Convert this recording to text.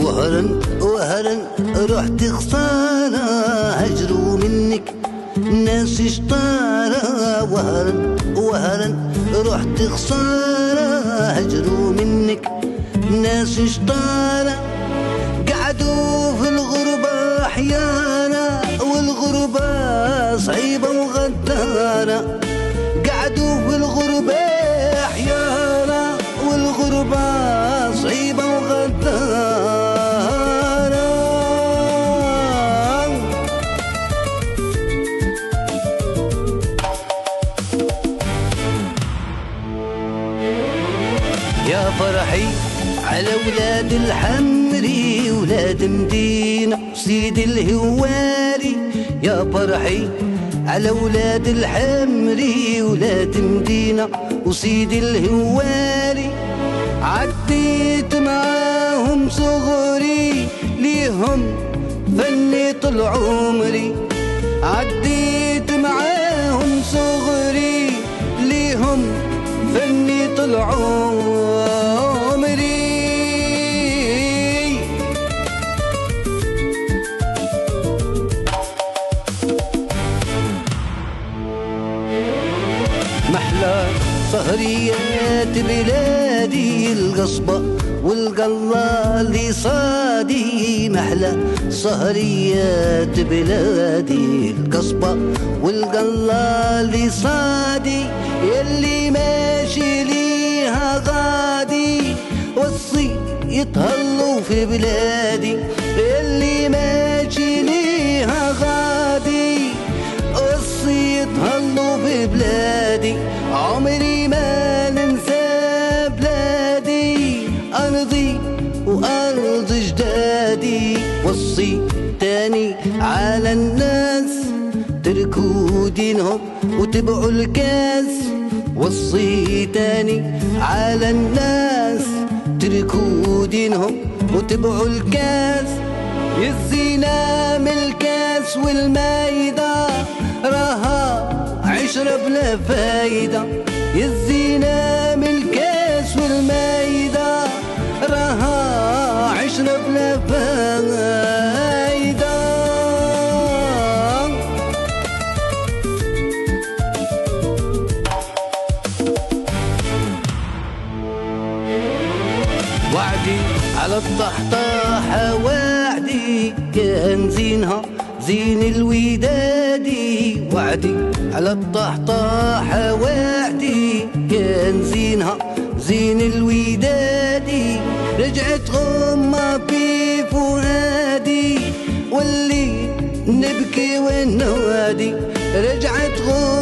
وهرا وهرا رحت خسارة، هجروا منك ناس شطارة. وهرا وهرا رحت خسارة، هجروا منك ناس شطارة. قعدوا في الغربة أحيانا، والغربة صعيبة وغدارة. قعدوا في الغربة أحيانا، والغربة صعيبة وغدارة. يا فرحي على ولاد الحمري، ولاد مدينة وسيد الهواري. يا فرحي على ولاد الحمري، ولاد مدينة وسيد الهواري. عديت معاهم صغري، ليهم فني طول عمري. عديت معاهم صغري، ليهم فني طول عمري. محلى سهريات بلادي، القصبة والقلة اللي صادي. محلى سهريات بلادي، القصبة والقلة اللي صادي. يلي ماشي ليها غادي، وصي يتهلوا في بلادي. يلي ماشي ليها غادي، وصي يتهلوا في بلادي. عمري ما ننسى بلادي، أرضي وأرض جدادي. وصي تاني على الناس، تركوا دينهم وتبعوا الكاس. وصي تاني على الناس، تركوا دينهم وتبعوا الكاس. يزينا من الكاس والمايدة، راها عشرة بلا فايدة. يزينا من الكاس والمايدة، راها عشرة بلا فايدة. وعدي على الطحطاحة، وعدي كان زينها زين الودادي. وعدي على الطحطاحة، وعدي كان زينها زين الودادي. رجعت غمة في فؤادي، واللي نبكي والنوادي. رجعت غمة